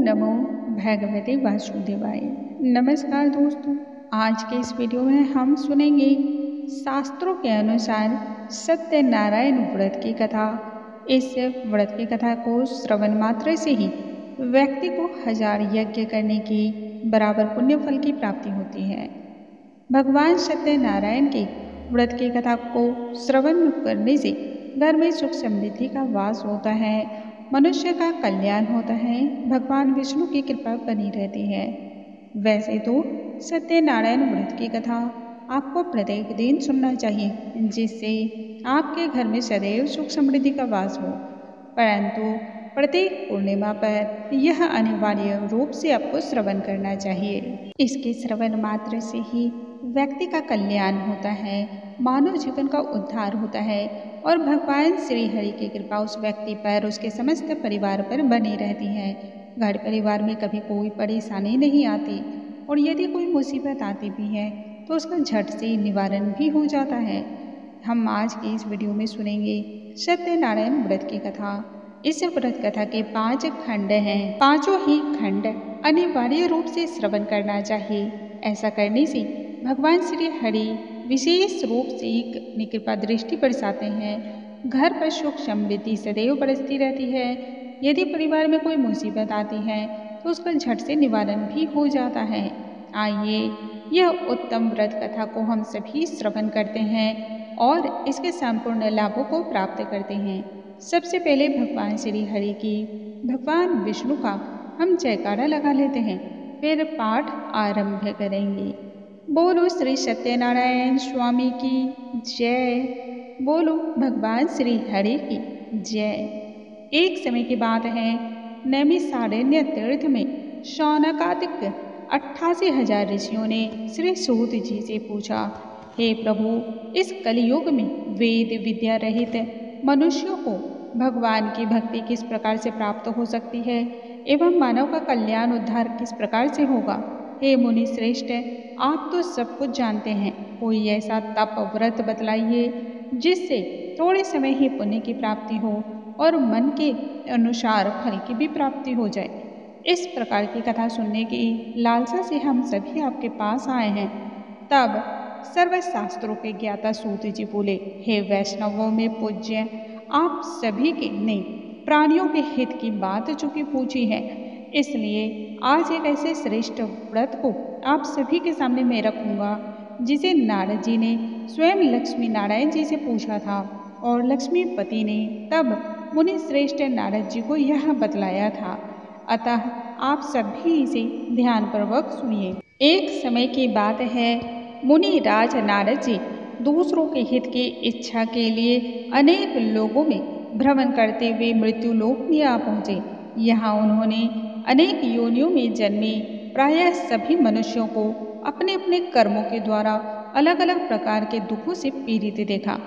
नमो भगवते वासुदेवाय। नमस्कार दोस्तों, आज के इस वीडियो में हम सुनेंगे शास्त्रों के अनुसार सत्यनारायण व्रत की कथा। इस व्रत की कथा को श्रवण मात्र से ही व्यक्ति को 1000 यज्ञ करने की बराबर पुण्य फल की प्राप्ति होती है। भगवान सत्यनारायण के व्रत की कथा को श्रवण करने से घर में सुख समृद्धि का वास होता है, मनुष्य का कल्याण होता है, भगवान विष्णु की कृपा बनी रहती है। वैसे तो सत्यनारायण व्रत की कथा आपको प्रत्येक दिन सुनना चाहिए, जिससे आपके घर में सदैव सुख समृद्धि का वास हो, परंतु प्रत्येक पूर्णिमा पर यह अनिवार्य रूप से आपको श्रवण करना चाहिए। इसके श्रवण मात्र से ही व्यक्ति का कल्याण होता है, मानव जीवन का उद्धार होता है और भगवान श्री हरि की कृपा उस व्यक्ति पर, उसके समस्त परिवार पर बनी रहती है। घर परिवार में कभी कोई परेशानी नहीं आती और यदि कोई मुसीबत आती भी है तो उसका झट से निवारण भी हो जाता है। हम आज की इस वीडियो में सुनेंगे सत्यनारायण व्रत की कथा। इस व्रत कथा के 5 खंड हैं। पांचों ही खंड अनिवार्य रूप से श्रवण करना चाहिए। ऐसा करने से भगवान श्री हरि विशेष रूप से अपनी कृपा दृष्टि बरसाते हैं। घर पर सुख समृद्धि सदैव बरसती रहती है। यदि परिवार में कोई मुसीबत आती है तो उसका झट से निवारण भी हो जाता है। आइए यह उत्तम व्रत कथा को हम सभी श्रवण करते हैं और इसके संपूर्ण लाभों को प्राप्त करते हैं। सबसे पहले भगवान श्री हरि की, भगवान विष्णु का हम जयकारा लगा लेते हैं, फिर पाठ आरंभ करेंगे। बोलो श्री सत्यनारायण स्वामी की जय। बोलो भगवान श्री हरि की जय। एक समय की बात है, नैमिषारण्य तीर्थ में शौनकादिक 88,000 ऋषियों ने श्री सूत जी से पूछा, हे प्रभु, इस कलियुग में वेद विद्या रहित मनुष्यों को भगवान की भक्ति किस प्रकार से प्राप्त हो सकती है एवं मानव का कल्याण उद्धार किस प्रकार से होगा। हे मुनि श्रेष्ठ, आप तो सब कुछ जानते हैं, कोई ऐसा तप व्रत बतलाइए जिससे थोड़े समय ही पुण्य की प्राप्ति हो और मन के अनुसार फल की भी प्राप्ति हो जाए। इस प्रकार की कथा सुनने की लालसा से हम सभी आपके पास आए हैं। तब सर्वशास्त्रों के ज्ञाता सूत जी बोले, हे वैष्णवों में पूज्य, आप सभी के ने प्राणियों के हित की बात चूंकि पूछी है, इसलिए आज एक ऐसे श्रेष्ठ व्रत को आप सभी के सामने मैं रखूंगा जिसे नारद जी ने स्वयं लक्ष्मी नारायण जी से पूछा था और लक्ष्मीपति ने तब मुनि श्रेष्ठ नारद जी को यह बतलाया था। अतः आप सभी इसे ध्यानपूर्वक सुनिए। एक समय की बात है, मुनि राज नारद जी दूसरों के हित की इच्छा के लिए अनेक लोगों में भ्रमण करते हुए मृत्यु लोक में आ पहुँचे। यहाँ उन्होंने अनेक योनियों में जन्मे प्रायः सभी मनुष्यों को अपने अपने कर्मों के द्वारा अलग अलग प्रकार के दुखों से पीड़ित देखा।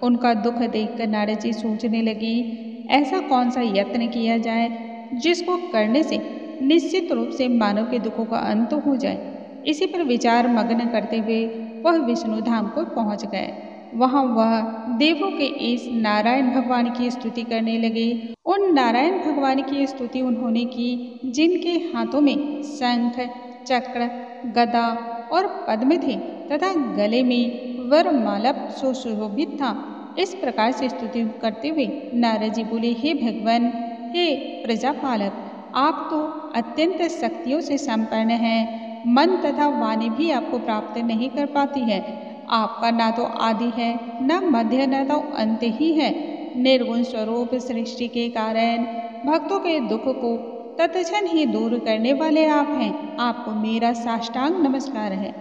उनका दुख देखकर नारद जी सोचने लगी, ऐसा कौन सा यत्न किया जाए जिसको करने से निश्चित रूप से मानव के दुखों का अंत हो जाए। इसी पर विचार मग्न करते हुए वह विष्णु धाम को पहुँच गए। वहाँ वह देवों के इस नारायण भगवान की स्तुति करने लगे। उन नारायण भगवान की स्तुति उन्होंने की जिनके हाथों में शंख, चक्र, गदा और पद्म थे तथा गले में वरमाला सुशोभित था। इस प्रकार से स्तुति करते हुए नारद जी बोले, हे भगवान, हे प्रजापालक, आप तो अत्यंत शक्तियों से संपन्न हैं। मन तथा वाणी भी आपको प्राप्त नहीं कर पाती है। आपका ना तो आदि है, न मध्य, न तो अंत ही है। निर्गुण स्वरूप सृष्टि के कारण भक्तों के दुख को तत्क्षण ही दूर करने वाले आप हैं। आपको मेरा साष्टांग नमस्कार है।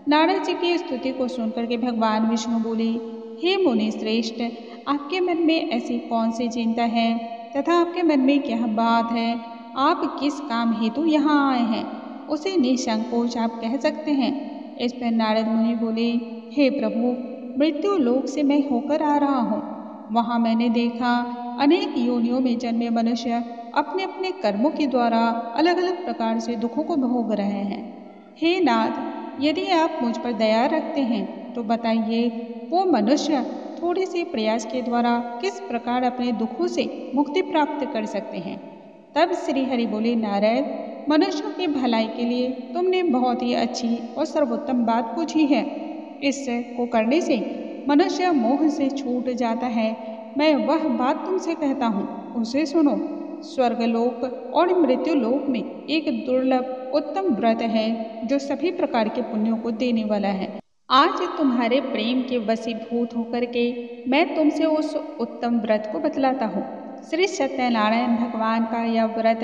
नारद जी की स्तुति को सुनकर के भगवान विष्णु बोले, हे मुनि श्रेष्ठ, आपके मन में ऐसी कौन सी चिंता है तथा आपके मन में क्या बात है? आप किस काम हेतु यहाँ आए हैं, उसे निसंकोच आप कह सकते हैं। इस पर नारद मुनि बोले, हे प्रभु, मृत्यु लोक से मैं होकर आ रहा हूँ। वहाँ मैंने देखा अनेक योनियों में जन्मे मनुष्य अपने अपने कर्मों के द्वारा अलग अलग प्रकार से दुखों को भोग रहे हैं। हे नाथ, यदि आप मुझ पर दया रखते हैं तो बताइए, वो मनुष्य थोड़े से प्रयास के द्वारा किस प्रकार अपने दुखों से मुक्ति प्राप्त कर सकते हैं। तब श्री हरि बोले, नारद, मनुष्यों की भलाई के लिए तुमने बहुत ही अच्छी और सर्वोत्तम बात पूछी है। इसको करने से मनुष्य मोह से छूट जाता है। मैं वह बात तुमसे कहता हूँ, उसे सुनो। स्वर्गलोक और मृत्युलोक में एक दुर्लभ उत्तम व्रत है जो सभी प्रकार के पुण्यों को देने वाला है। आज तुम्हारे प्रेम के वशीभूत होकर के मैं तुमसे उस उत्तम व्रत को बतलाता हूँ। श्री सत्यनारायण भगवान का यह व्रत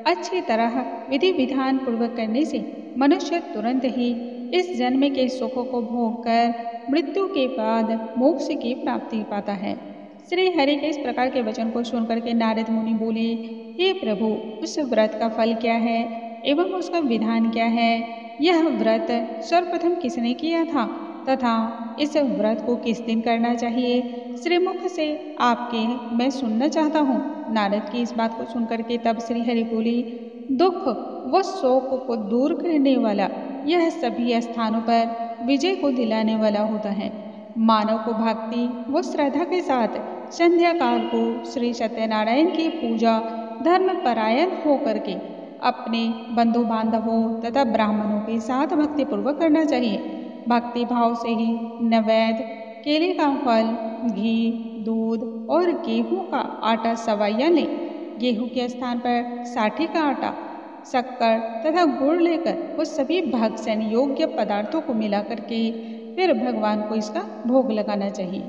अच्छी तरह विधि विधान पूर्वक करने से मनुष्य तुरंत ही इस जन्म के सुखों को भोग कर मृत्यु के बाद मोक्ष की प्राप्ति पाता है। श्री हरि के इस प्रकार के वचन को सुनकर के नारद मुनि बोले, हे प्रभु, उस व्रत का फल क्या है एवं उसका विधान क्या है? यह व्रत सर्वप्रथम किसने किया था तथा इस व्रत को किस दिन करना चाहिए? श्रीमुख से आपके मैं सुनना चाहता हूँ। नारद की इस बात को सुनकर के तब श्री हरि बोली, दुख व शोक को दूर करने वाला यह सभी स्थानों पर विजय को दिलाने वाला होता है। मानव को भक्ति व श्रद्धा के साथ संध्या काल को श्री सत्यनारायण की पूजा धर्म परायण होकर के अपने बंधु बांधवों तथा ब्राह्मणों के साथ भक्ति पूर्वक करना चाहिए। भक्ति भाव से ही नैवेद्य, केले का फल, घी, दूध और गेहूं का आटा सवैया लें। गेहूं के स्थान पर साठी का आटा, शक्कर तथा गुड़ लेकर वो सभी भक्षण योग्य पदार्थों को मिला करके फिर भगवान को इसका भोग लगाना चाहिए।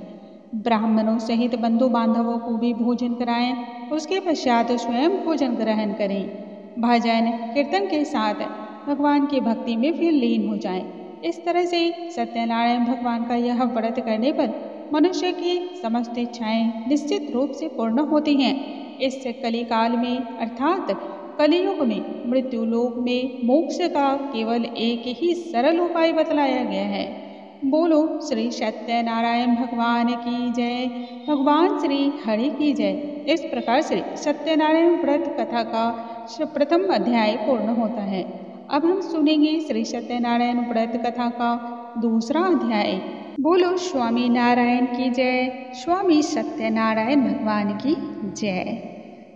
ब्राह्मणों सहित बंधु बांधवों को भी भोजन कराएं। उसके पश्चात स्वयं भोजन ग्रहण करें। भजन कीर्तन के साथ भगवान की भक्ति में फिर लीन हो जाएं। इस तरह से सत्यनारायण भगवान का यह व्रत करने पर मनुष्य की समस्त इच्छाएं निश्चित रूप से पूर्ण होती हैं। इस कलिकाल में अर्थात कलियुग में मृत्युलोक में मोक्ष का केवल एक ही सरल उपाय बतलाया गया है। बोलो श्री सत्यनारायण भगवान की जय, भगवान श्री हरि की जय। इस प्रकार से सत्यनारायण व्रत कथा का प्रथम अध्याय पूर्ण होता है। अब हम सुनेंगे श्री सत्यनारायण व्रत कथा का दूसरा अध्याय। बोलो स्वामी नारायण की जय, स्वामी सत्यनारायण भगवान की जय।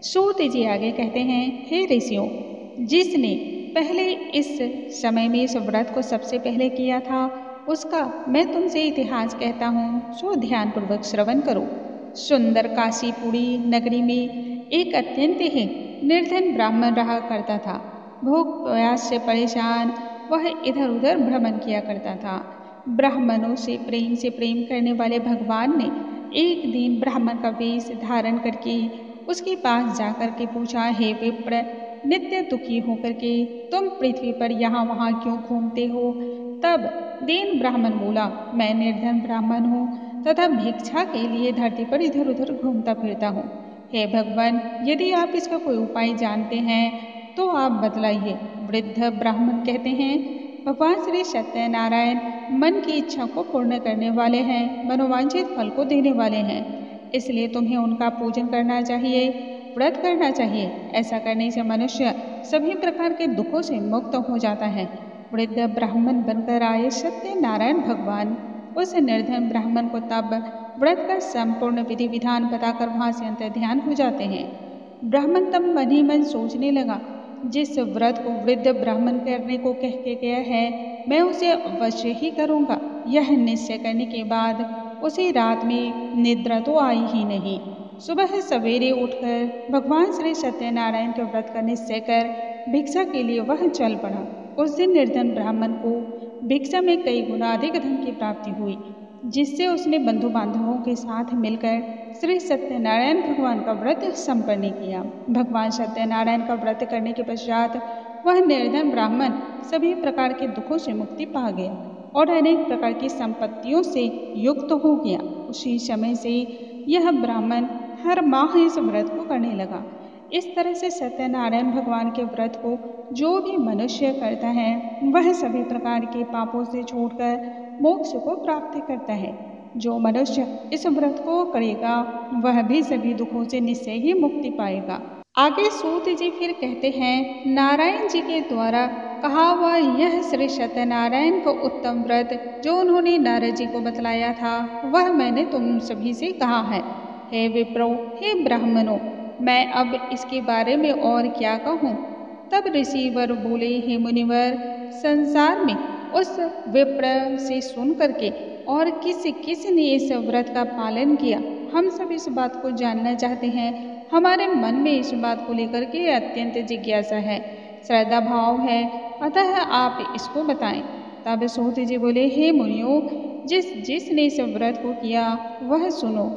सूत जी आगे कहते हैं, हे ऋषियों, जिसने पहले इस समय में इस व्रत को सबसे पहले किया था उसका मैं तुमसे इतिहास कहता हूँ, सो ध्यान पूर्वक श्रवण करो। सुंदर काशीपुरी नगरी में एक अत्यंत ही निर्धन ब्राह्मण रहा करता था। भूख प्यास से परेशान वह इधर उधर भ्रमण किया करता था। ब्राह्मणों से प्रेम करने वाले भगवान ने एक दिन ब्राह्मण का वेश धारण करके उसके पास जाकर के पूछा, हे विप्र, नित्य दुखी होकर के तुम पृथ्वी पर यहाँ वहाँ क्यों घूमते हो? तब दीन ब्राह्मण बोला, मैं निर्धन ब्राह्मण हूँ तथा भिक्षा के लिए धरती पर इधर उधर घूमता फिरता हूँ। हे भगवान, यदि आप इसका कोई उपाय जानते हैं तो आप बतलाइए। वृद्ध ब्राह्मण कहते हैं, भगवान श्री सत्यनारायण मन की इच्छा को पूर्ण करने वाले हैं, मनोवांछित फल को देने वाले हैं, इसलिए तुम्हें उनका पूजन करना चाहिए, व्रत करना चाहिए। ऐसा करने से मनुष्य सभी प्रकार के दुखों से मुक्त हो जाता है। वृद्ध ब्राह्मण बनकर आए सत्यनारायण भगवान उस निर्धन ब्राह्मण को तब व्रत का संपूर्ण विधि विधान बताकर वहां से अंतर ध्यान हो जाते हैं। ब्राह्मण तब मन ही मन सोचने लगा, जिस व्रत को वृद्ध ब्राह्मण करने को कह के गया है मैं उसे अवश्य ही करूँगा। यह निश्चय करने के बाद उसी रात में निद्रा तो आई ही नहीं। सुबह सवेरे उठकर भगवान श्री सत्यनारायण के व्रत का निश्चय कर भिक्षा के लिए वह चल पड़ा। उस दिन निर्धन ब्राह्मण को भिक्षा में कई गुना अधिक धन की प्राप्ति हुई, जिससे उसने बंधु बांधवों के साथ मिलकर श्री सत्यनारायण भगवान का व्रत संपन्न किया। भगवान सत्यनारायण का व्रत करने के पश्चात वह निर्धन ब्राह्मण सभी प्रकार के दुखों से मुक्ति पा गया और अनेक प्रकार की संपत्तियों से युक्त हो गया। उसी समय से यह ब्राह्मण हर माह इस व्रत को करने लगा। इस तरह से सत्यनारायण भगवान के व्रत को जो भी मनुष्य करता है वह सभी प्रकार के पापों से छूटकर मोक्ष को प्राप्त करता है। जो मनुष्य इस व्रत को करेगा वह भी सभी दुखों से निश्चय ही मुक्ति पाएगा। आगे सूत जी फिर कहते हैं, नारायण जी के द्वारा कहा हुआ यह श्री सत्यनारायण को उत्तम व्रत जो उन्होंने नारद जी को बतलाया था वह मैंने तुम सभी से कहा है। हे विप्रो, हे ब्राह्मणों, मैं अब इसके बारे में और क्या कहूँ। तब ऋषिवर बोले, हे मुनिवर, संसार में उस विप्र से सुन करके और किस ने इस व्रत का पालन किया, हम सब इस बात को जानना चाहते हैं। हमारे मन में इस बात को लेकर के अत्यंत जिज्ञासा है, श्रद्धा भाव है, अतः आप इसको बताएं। तब सूत जी बोले, हे मुनियों, जिसने इस व्रत को किया वह सुनो।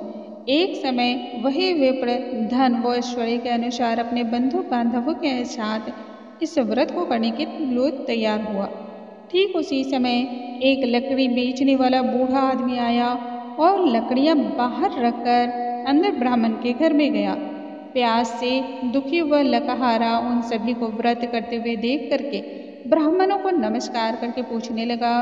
एक समय वही विप्र धन व ऐश्वर्य के अनुसार अपने बंधु बांधवों के साथ इस व्रत को करने के लिए तैयार हुआ। ठीक उसी समय एक लकड़ी बेचने वाला बूढ़ा आदमी आया और लकड़ियां बाहर रखकर अंदर ब्राह्मण के घर में गया। प्यास से दुखी व लकहारा उन सभी को व्रत करते हुए देख करके ब्राह्मणों को नमस्कार करके पूछने लगा,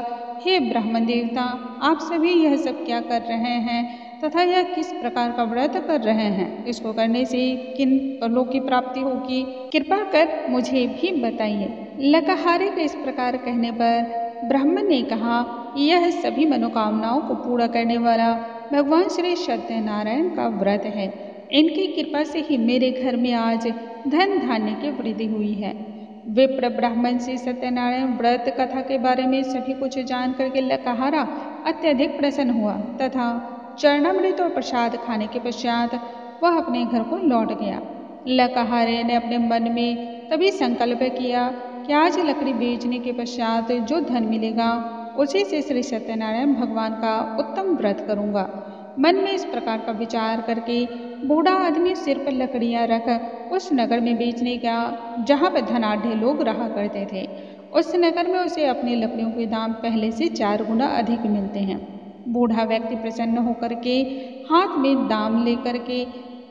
हे ब्राह्मण देवता, आप सभी यह सब क्या कर रहे हैं तथा यह किस प्रकार का व्रत कर रहे हैं? इसको करने से किन फलों की प्राप्ति होगी? कृपा कर मुझे भी बताइए। लकहारे के इस प्रकार कहने पर ब्राह्मण ने कहा, यह सभी मनोकामनाओं को पूरा करने वाला भगवान श्री सत्यनारायण का व्रत है। इनकी कृपा से ही मेरे घर में आज धन धान्य की वृद्धि हुई है। विप्र ब्राह्मण से सत्यनारायण व्रत कथा के बारे में सभी कुछ जान करके लकहारा अत्यधिक प्रसन्न हुआ तथा चरणामृत और प्रसाद खाने के पश्चात वह अपने घर को लौट गया। लकहारे ने अपने मन में तभी संकल्प किया कि आज लकड़ी बेचने के पश्चात जो धन मिलेगा उसी से श्री सत्यनारायण भगवान का उत्तम व्रत करूंगा। मन में इस प्रकार का विचार करके बूढ़ा आदमी सिर पर लकड़ियां रख उस नगर में बेचने गया जहाँ पर धनाढ़ लोग रहा करते थे। उस नगर में उसे अपनी लकड़ियों के दाम पहले से 4 गुना अधिक मिलते हैं। बूढ़ा व्यक्ति प्रसन्न होकर के हाथ में दाम लेकर के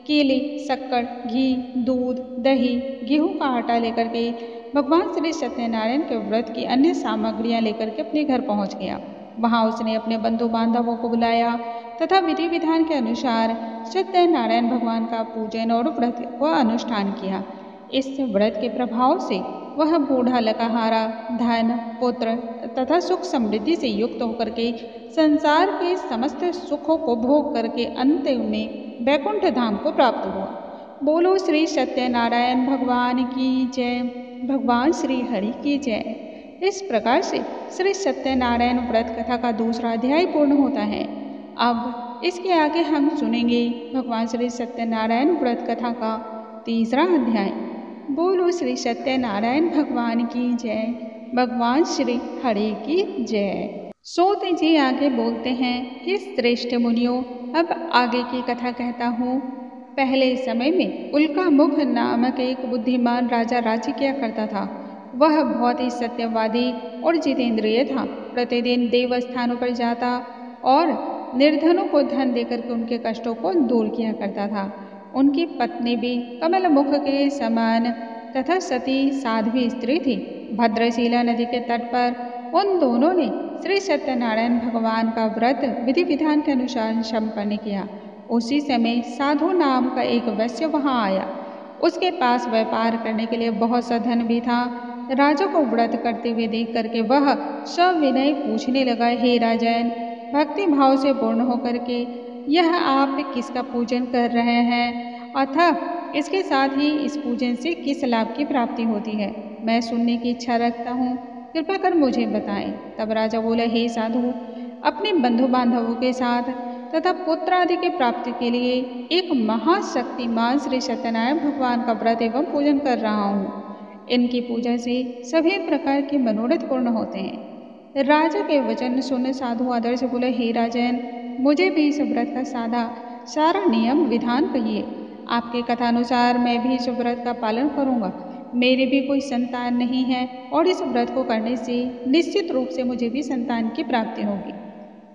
केले, शक्कर, घी, दूध, दही, गेहूं का आटा लेकर के भगवान श्री सत्यनारायण के व्रत की अन्य सामग्रियां लेकर के अपने घर पहुंच गया। वहां उसने अपने बंधु बांधवों को बुलाया तथा विधि विधान के अनुसार सत्यनारायण भगवान का पूजन और व्रत का अनुष्ठान किया। इस व्रत के प्रभाव से वह बूढ़ा लकहारा धन, पुत्र तथा सुख समृद्धि से युक्त होकर के संसार के समस्त सुखों को भोग करके अंत में वैकुंठ धाम को प्राप्त हुआ। बोलो श्री सत्यनारायण भगवान की जय, भगवान श्री हरि की जय। इस प्रकार से श्री सत्यनारायण व्रत कथा का दूसरा अध्याय पूर्ण होता है। अब इसके आगे हम सुनेंगे भगवान श्री सत्यनारायण व्रत कथा का तीसरा अध्याय। बोलो श्री सत्यनारायण भगवान की जय, भगवान श्री हरि की जय। सूत जी आगे बोलते हैं, हे श्रेष्ठ मुनियों, अब आगे की कथा कहता हूँ। पहले समय में उल्कामुख नामक एक बुद्धिमान राजा राज्य किया करता था। वह बहुत ही सत्यवादी और जितेंद्रिय था। प्रतिदिन देवस्थानों पर जाता और निर्धनों को धन देकर के उनके कष्टों को दूर किया करता था। उनकी पत्नी भी कमल मुख के समान तथा सती साध्वी स्त्री थी। भद्रशिला नदी के तट पर उन दोनों ने श्री सत्यनारायण भगवान का व्रत विधि विधान के अनुसार संपन्न किया। उसी समय साधु नाम का एक वैश्य वहां आया। उसके पास व्यापार करने के लिए बहुत सा धन भी था। राजा को व्रत करते हुए देख करके वह सविनय पूछने लगा, हे राजन, भक्ति भाव से पूर्ण होकर के यह आप किसका पूजन कर रहे हैं, अतः इसके साथ ही इस पूजन से किस लाभ की प्राप्ति होती है? मैं सुनने की इच्छा रखता हूँ, कृपा कर मुझे बताएं। तब राजा बोला, हे साधु, अपने बंधु बांधवों के साथ तथा पुत्र आदि की प्राप्ति के लिए एक महाशक्तिमान श्री सत्यनारायण भगवान का व्रत एवं पूजन कर रहा हूँ। इनकी पूजा से सभी प्रकार के मनोरथ पूर्ण होते हैं। राजा के वचन सुन साधु आदर से बोले, हे राजन, मुझे भी इस व्रत का सारा नियम विधान कहिए। आपके कथानुसार मैं भी इस व्रत का पालन करूँगा। मेरी भी कोई संतान नहीं है और इस व्रत को करने से निश्चित रूप से मुझे भी संतान की प्राप्ति होगी।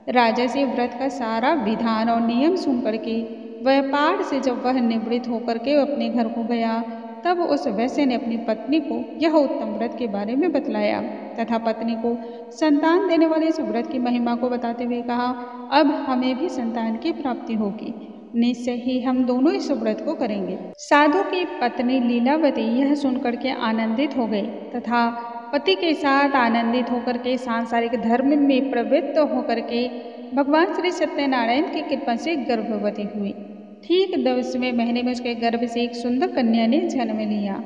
राजा से व्रत का सारा विधान और नियम सुन करके व्यापार से जब वह निवृत्त होकर के अपने घर को गया, तब उस वैश्य ने अपनी पत्नी को यह उत्तम व्रत के बारे में बतलाया तथा पत्नी को संतान देने वाले इस व्रत की महिमा को बताते हुए कहा, अब हमें भी संतान की प्राप्ति होगी। निश्चय ही हम दोनों इस व्रत को करेंगे। साधु की पत्नी लीलावती यह सुनकर के आनंदित हो गई तथा पति के साथ आनंदित होकर के सांसारिक धर्म में प्रवृत्त होकर के भगवान श्री सत्यनारायण की कृपा से गर्भवती हुई। ठीक 10वें महीने में उसके गर्भ से एक सुंदर कन्या ने जन्म लिया।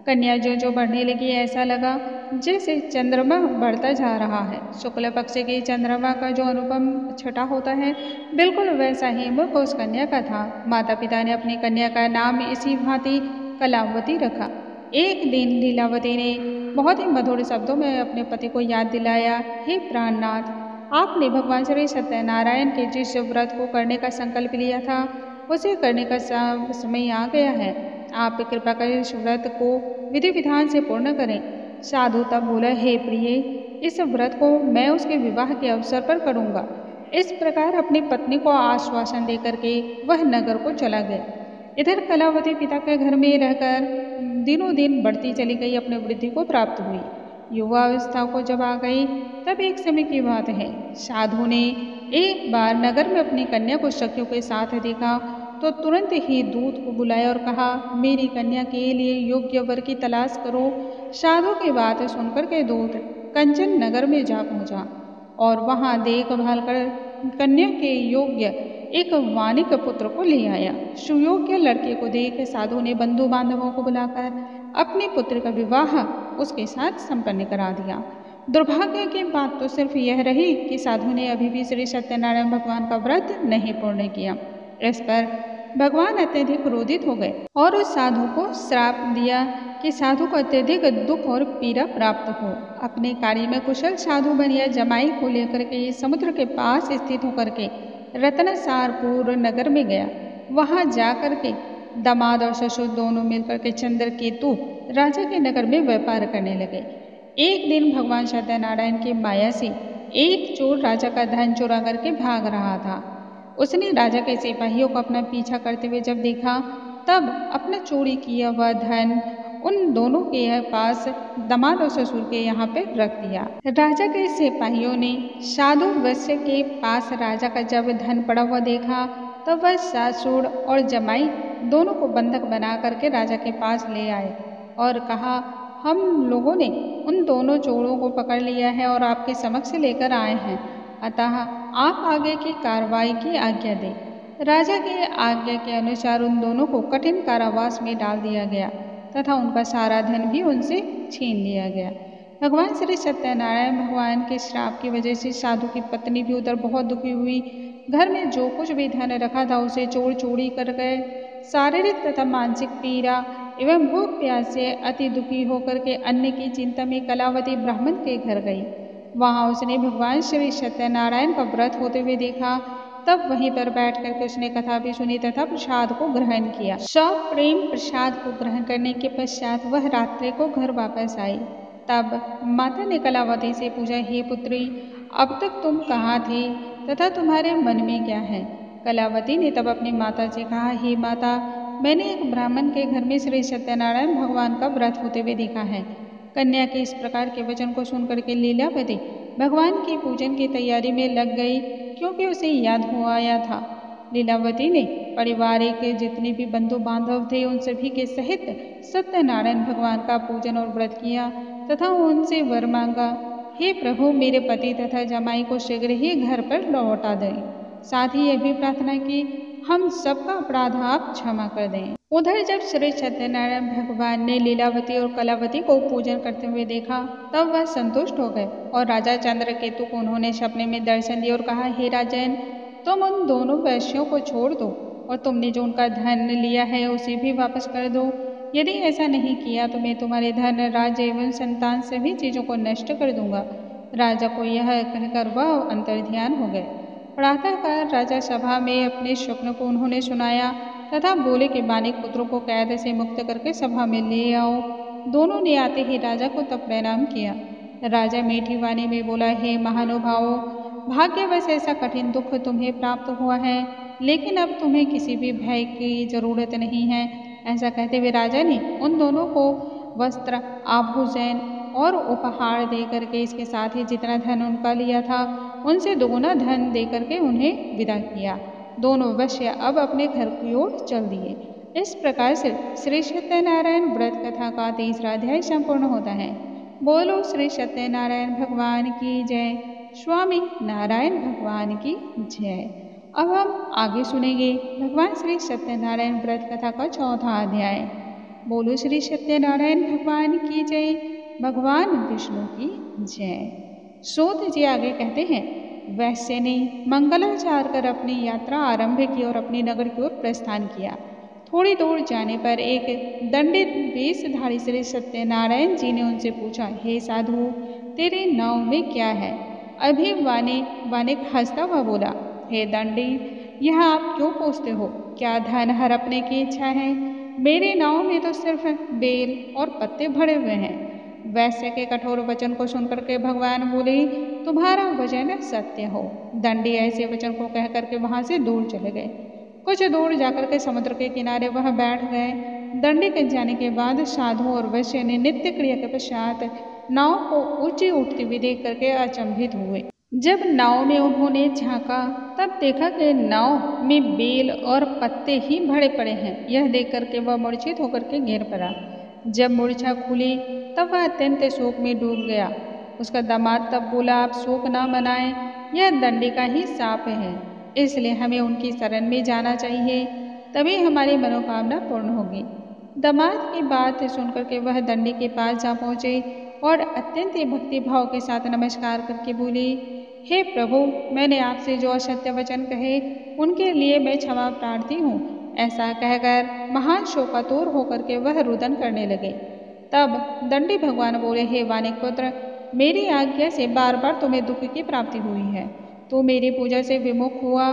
कन्या जो बढ़ने लगी, ऐसा लगा जैसे चंद्रमा बढ़ता जा रहा है। शुक्ल पक्ष के चंद्रमा का जो अनुपम छटा होता है, बिल्कुल वैसा ही मुख उस कन्या का था। माता पिता ने अपनी कन्या का नाम इसी भांति कलावती रखा। एक दिन लीलावती ने बहुत ही मधुर शब्दों में अपने पति को याद दिलाया, हे प्राणनाथ, आपने भगवान श्री सत्यनारायण के जिस व्रत को करने का संकल्प लिया था, उसे करने का समय आ गया है। आप कृपा कर इस व्रत को विधि विधान से पूर्ण करें। साधु तब बोला, हे प्रिय, इस व्रत को मैं उसके विवाह के अवसर पर करूँगा। इस प्रकार अपनी पत्नी को आश्वासन देकर के वह नगर को चला गया। इधर कलावती पिता के घर में रहकर दिनों दिन बढ़ती चली गई, अपने वृद्धि को प्राप्त हुई। युवा अवस्था को जब आ गई, तब एक समय की बात है, साधु ने एक बार नगर में अपनी कन्या को सखियों के साथ देखा तो तुरंत ही दूत को बुलाया और कहा, मेरी कन्या के लिए योग्य वर की तलाश करो। साधु की बात सुनकर के दूत कंचन नगर में जा पहुंचा और वहां देखभाल कर कन्या के योग्य एक वानिक पुत्र को ले आया। सुयोग्य लड़के को देख साधु ने बंधु बांधवों को बुलाकर अपने पुत्र का विवाह उसके साथ संपन्न करा दिया। दुर्भाग्य की बात तो सिर्फ यह रही कि साधु ने अभी भी श्री सत्यनारायण भगवान का व्रत नहीं पूर्ण किया। इस पर भगवान अत्यधिक क्रोधित हो गए और उस साधु को श्राप दिया कि साधु को अत्यधिक दुख और पीड़ा प्राप्त हो। अपने कार्य में कुशल साधु बनिया जमाई को लेकर के समुद्र के पास स्थित होकर के रत्नसारपुर नगर में गया। वहां जाकर के दामाद और ससुर दोनों मिलकर के चंद्रकेतु राजा के नगर में व्यापार करने लगे। एक दिन भगवान सत्यनारायण की माया से एक चोर राजा का धन चुरा करके भाग रहा था। उसने राजा के सिपाहियों को अपना पीछा करते हुए जब देखा, तब अपना चोरी किया हुआ धन उन दोनों के पास दामाद और ससुर के यहाँ पे रख दिया। राजा के सिपाहियों ने साधु वैश्य के पास राजा का जब धन पड़ा हुआ देखा, तब वह ससुर और जमाई दोनों को बंधक बना करके राजा के पास ले आए और कहा, हम लोगों ने उन दोनों चोरों को पकड़ लिया है और आपके समक्ष लेकर आए हैं, अतः आप आगे की कार्रवाई की आज्ञा दें। राजा की आज्ञा के अनुसार उन दोनों को कठिन कारावास में डाल दिया गया तथा उनका सारा धन भी उनसे छीन लिया गया। भगवान श्री सत्यनारायण भगवान के श्राप की वजह से साधु की पत्नी भी उधर बहुत दुखी हुई। घर में जो कुछ भी धन रखा था उसे चोर चोरी कर गए। शारीरिक तथा मानसिक पीड़ा एवं भूख प्यास से अति दुखी होकर के अन्न की चिंता में कलावती ब्राह्मण के घर गई। वहां उसने भगवान श्री सत्यनारायण का व्रत होते हुए देखा। तब वहीं पर बैठ करके उसने कथा भी सुनी तथा प्रसाद को ग्रहण किया। सप्रेम प्रसाद को ग्रहण करने के पश्चात वह रात्रि को घर वापस आई। तब माता ने कलावती से पूछा, हे पुत्री, अब तक तुम कहाँ थी तथा तुम्हारे मन में क्या है? कलावती ने तब अपनी माता से कहा, हे माता, मैंने एक ब्राह्मण के घर में श्री सत्यनारायण भगवान का व्रत होते हुए देखा है। कन्या के इस प्रकार के वचन को सुनकर के लीलावती भगवान की पूजन की तैयारी में लग गई, क्योंकि उसे याद हो आया था। लीलावती ने परिवार के जितने भी बंधु बांधव थे उन सभी के सहित सत्यनारायण भगवान का पूजन और व्रत किया तथा उनसे वर मांगा, हे प्रभु, मेरे पति तथा जमाई को शीघ्र ही घर पर लौटा दें। साथ ही यह भी प्रार्थना की, हम सबका अपराध आप क्षमा कर दें। उधर जब श्री सत्यनारायण भगवान ने लीलावती और कलावती को पूजन करते हुए देखा, तब वह संतुष्ट हो गए और राजा चंद्रकेतु को उन्होंने सपने में दर्शन दिया और कहा, हे राजन, तुम उन दोनों वैश्यों को छोड़ दो और तुमने जो उनका धन लिया है उसे भी वापस कर दो। यदि ऐसा नहीं किया तो मैं तुम्हारे धन, राज्य एवं संतान सभी चीजों को नष्ट कर दूंगा। राजा को यह कहकर वह अंतर्ध्यान हो गए। प्रातःकाल राजा सभा में अपने स्वप्न को उन्होंने सुनाया तथा बोले कि बानिक पुत्रों को कैद से मुक्त करके सभा में ले आओ। दोनों ने आते ही राजा को तब प्रणाम किया। राजा मीठी वाणी में बोला, हे महानुभावों, भाग्यवश ऐसा कठिन दुख तुम्हें प्राप्त हुआ है, लेकिन अब तुम्हें किसी भी भय की जरूरत नहीं है। ऐसा कहते हुए राजा ने उन दोनों को वस्त्र, आभूषण और उपहार दे करके इसके साथ ही जितना धन उनका लिया था उनसे दोगुना धन दे करके उन्हें विदा किया। दोनों वैश्य अब अपने घर की ओर चल दिए। इस प्रकार से श्री सत्यनारायण व्रत कथा का 3रा अध्याय संपूर्ण होता है। बोलो श्री सत्यनारायण भगवान की जय। स्वामी नारायण भगवान की जय। अब हम आगे सुनेंगे भगवान श्री सत्यनारायण व्रत कथा का चौथा अध्याय। बोलो श्री सत्यनारायण भगवान की जय, भगवान विष्णु की जय। सूत जी आगे कहते हैं, वैश्य ने मंगलाचार कर अपनी यात्रा आरंभ की और अपने नगर की ओर प्रस्थान किया। थोड़ी दूर जाने पर एक दंडित वेशधारी श्री सत्यनारायण जी ने उनसे पूछा, हे साधु, तेरे नाव में क्या है? अभी वानिक हंसता हुआ बोला, हे दंडी, यह आप क्यों पूछते हो? क्या धन हड़पने की इच्छा है? मेरे नाव में तो सिर्फ बेल और पत्ते भरे हुए हैं। वैश्य के कठोर वचन को सुनकर के भगवान बोले, तुम्हारा वचन सत्य हो। दंडी ऐसे वचन को कह करके वहां से दूर चले गए। कुछ दूर जाकर के समुद्र के किनारे वह बैठ गए। दंडी के जाने के बाद साधु और वैश्य ने नित्य क्रिया के पश्चात नाव को ऊंची उठती हुई देख करके अचंभित हुए। जब नाव में उन्होंने झांका तब देखा कि नाव में बेल और पत्ते ही भरे पड़े हैं। यह देख करके वह मूर्छित होकर के गिर पड़ा। जब मूर्छा खुली तब वह अत्यंत शोक में डूब गया। उसका दामाद तब बोला, आप शोक न मनाएं, यह दंडी का ही शाप है, इसलिए हमें उनकी शरण में जाना चाहिए, तभी हमारी मनोकामना पूर्ण होगी। दामाद की बात सुनकर के वह दंडी के पास जा पहुँचे और अत्यंत भक्ति भाव के साथ नमस्कार करके बोली, हे प्रभु, मैंने आपसे जो असत्य वचन कहे उनके लिए मैं क्षमा प्रार्थी हूँ। ऐसा कहकर महान शोकातुर होकर के वह रुदन करने लगे। तब दंडी भगवान बोले, हे वानिक पुत्र, मेरी आज्ञा से बार बार तुम्हें दुख की प्राप्ति हुई है। तू मेरी पूजा से विमुख हुआ,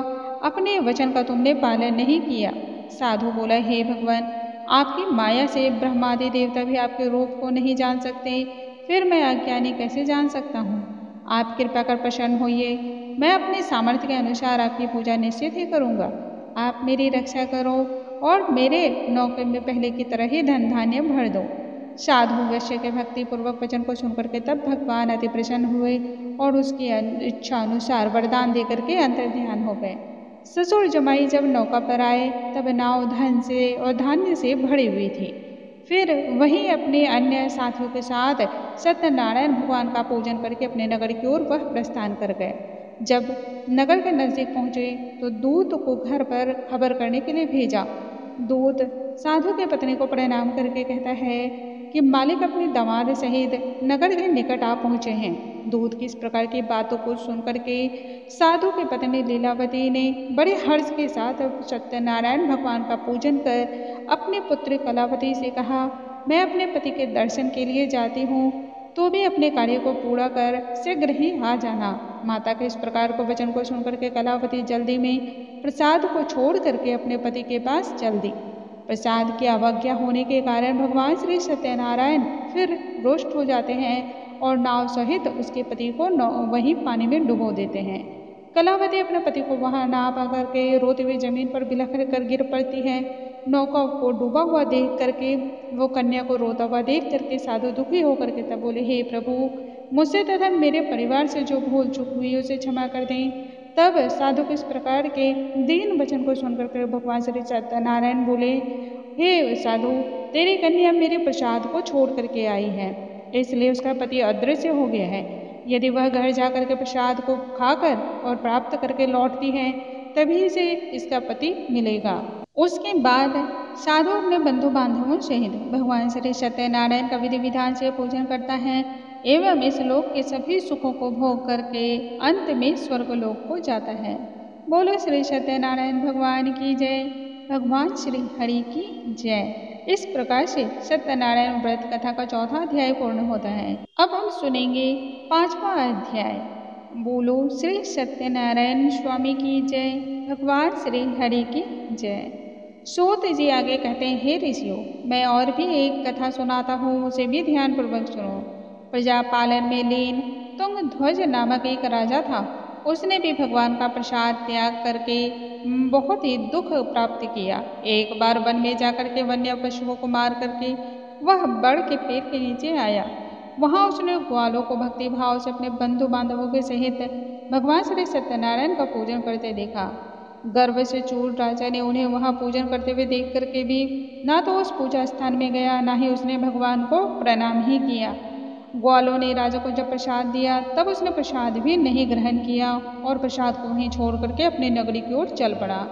अपने वचन का तुमने पालन नहीं किया। साधु बोला, हे भगवान, आपकी माया से ब्रह्मादि देवता भी आपके रूप को नहीं जान सकते, फिर मैं अज्ञानी कैसे जान सकता हूँ? आप कृपा कर प्रसन्न होइए, मैं अपने सामर्थ्य के अनुसार आपकी पूजा निश्चित ही करूँगा। आप मेरी रक्षा करो और मेरे नौके में पहले की तरह ही धन धान्य भर दो। साधु वैश्य के भक्ति पूर्वक वचन को सुनकर के तब भगवान अति प्रसन्न हुए और उसकी इच्छा अनुसार वरदान देकर के अंतर्ध्यान हो गए। ससुर जमाई जब नौका पर आए तब नाव धन से और धान्य से भरी हुई थी। फिर वहीं अपने अन्य साथियों के साथ सत्यनारायण भगवान का पूजन करके अपने नगर की ओर वह प्रस्थान कर गए। जब नगर के नजदीक पहुंचे तो दूत को घर पर खबर करने के लिए भेजा। दूत साधु के पत्नी को प्रणाम करके कहता है कि मालिक अपने दामाद सहित नगर के निकट आ पहुंचे हैं। दूत की इस प्रकार की बातों को सुनकर के साधु की पत्नी लीलावती ने बड़े हर्ष के साथ सत्यनारायण भगवान का पूजन कर अपने पुत्री कलावती से कहा, मैं अपने पति के दर्शन के लिए जाती हूँ, तो भी अपने कार्य को पूरा कर शीघ्र ही आ जाना। माता के इस प्रकार को वचन को सुनकर के कलावती जल्दी में प्रसाद को छोड़ करके अपने पति के पास चल दी। प्रसाद की अवज्ञा होने के कारण भगवान श्री सत्यनारायण फिर रुष्ट हो जाते हैं और नाव सहित उसके पति को वहीं पानी में डुबो देते हैं। कलावती अपने पति को वहां ना पा करके रोते हुए जमीन पर बिलख कर गिर पड़ती है। नौका को डूबा हुआ देख करके वो कन्या को रोता हुआ देख करके साधु दुखी होकर के तब बोले, हे प्रभु, मुझसे तथा मेरे परिवार से जो भूल चूक हुई उसे क्षमा कर दें। तब साधु किस प्रकार के दीन वचन को सुनकर के भगवान श्री सत्यनारायण बोले, हे साधु, तेरी कन्या मेरे प्रसाद को छोड़ करके आई है, इसलिए उसका पति अदृश्य हो गया है। यदि वह घर जाकर के प्रसाद को खाकर और प्राप्त करके लौटती है तभी से इसका पति मिलेगा। उसके बाद साधु अपने बंधु बांधवों सहित भगवान श्री सत्यनारायण का विधि विधान से पूजन करता है एवं इस लोक के सभी सुखों को भोग करके अंत में स्वर्ग लोक को जाता है। बोलो श्री सत्यनारायण भगवान की जय, भगवान श्री हरि की जय। इस प्रकार से सत्यनारायण व्रत कथा का चौथा अध्याय पूर्ण होता है। अब हम सुनेंगे पांचवा अध्याय। बोलो श्री सत्यनारायण स्वामी की जय, भगवान श्री हरि की जय। सूत जी आगे कहते हैं, हे ऋषियों, मैं और भी एक कथा सुनाता हूँ, उसे भी ध्यान पूर्वक सुनो। प्रजापालन में लीन तुंगध्वज नामक एक राजा था। उसने भी भगवान का प्रसाद त्याग करके बहुत ही दुख प्राप्त किया। एक बार वन में जाकर के वन्य पशुओं को मार करके वह बड़ के पेड़ के नीचे आया। वहां उसने ग्वालों को भक्ति भाव से अपने बंधु बांधवों के सहित भगवान श्री सत्यनारायण का पूजन करते देखा। गर्व से चूर राजा ने उन्हें वहां पूजन करते हुए देख करके भी ना तो उस पूजा स्थान में गया, ना ही उसने भगवान को प्रणाम ही किया। ग्वालों ने राजा को जब प्रसाद दिया तब उसने प्रसाद भी नहीं ग्रहण किया और प्रसाद को वहीं छोड़ करके अपनी नगरी की ओर चल पड़ा।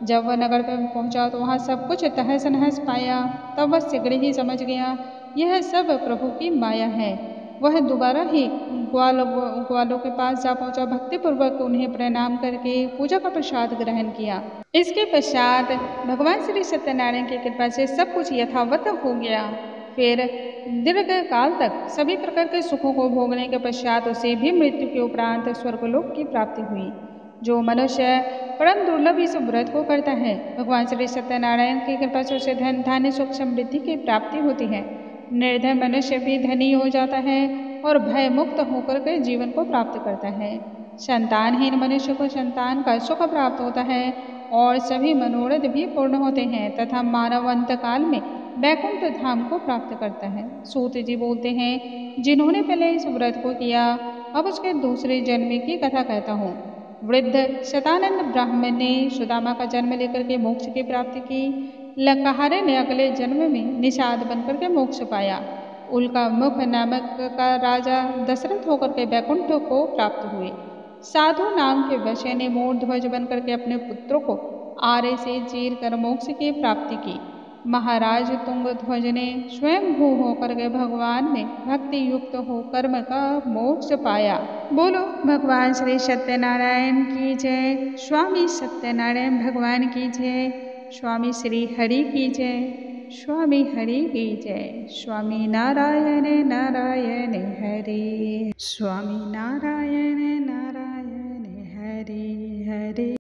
जब वह नगर पर पहुंचा तो वहां सब कुछ तहस नहस पाया। तब वह शीघ्र ही समझ गया यह सब प्रभु की माया है। वह दोबारा ही ग्वालों के पास जा पहुंचा, भक्तिपूर्वक उन्हें प्रणाम करके पूजा का प्रसाद ग्रहण किया। इसके पश्चात भगवान श्री सत्यनारायण की कृपा से सब कुछ यथावत हो गया। फिर दीर्घ काल तक सभी प्रकार के सुखों को भोगने के पश्चात उसे भी मृत्यु के उपरांत स्वर्गलोक की प्राप्ति हुई। जो मनुष्य परम दुर्लभ इस व्रत को करता है, भगवान श्री सत्यनारायण की कृपा से उसे धन धान्य सुख समृद्धि की प्राप्ति होती है। निर्धन मनुष्य भी धनी हो जाता है और भय मुक्त होकर के जीवन को प्राप्त करता है। संतानहीन मनुष्य को संतान का सुख प्राप्त होता है और सभी मनोरथ भी पूर्ण होते हैं तथा मानव अंत काल में वैकुंठ धाम को प्राप्त करता है। सूत जी बोलते हैं, जिन्होंने पहले इस व्रत को किया अब उसके दूसरे जन्म की कथा कहता हूँ। वृद्ध शतानंद ब्राह्मण ने सुदामा का जन्म लेकर के मोक्ष की प्राप्ति की। लकाहारे ने अगले जन्म में निषाद बनकर के मोक्ष पाया। उल्का मुख नामक का राजा दशरथ होकर के वैकुंठ को प्राप्त हुए। साधु नाम के वैश्य ने मोर ध्वज बनकर के अपने पुत्रों को आरे से चीर कर मोक्ष की प्राप्ति की। महाराज तुंगध्वज ने स्वयं भू होकर के भगवान में भक्ति युक्त हो कर्म का मोक्ष पाया। बोलो भगवान श्री सत्यनारायण की जय। स्वामी सत्यनारायण भगवान की जय। स्वामी श्री हरि की जय। स्वामी हरि की जय। स्वामी नारायण नारायण हरि। स्वामी नारायण नारायण हरि हरि।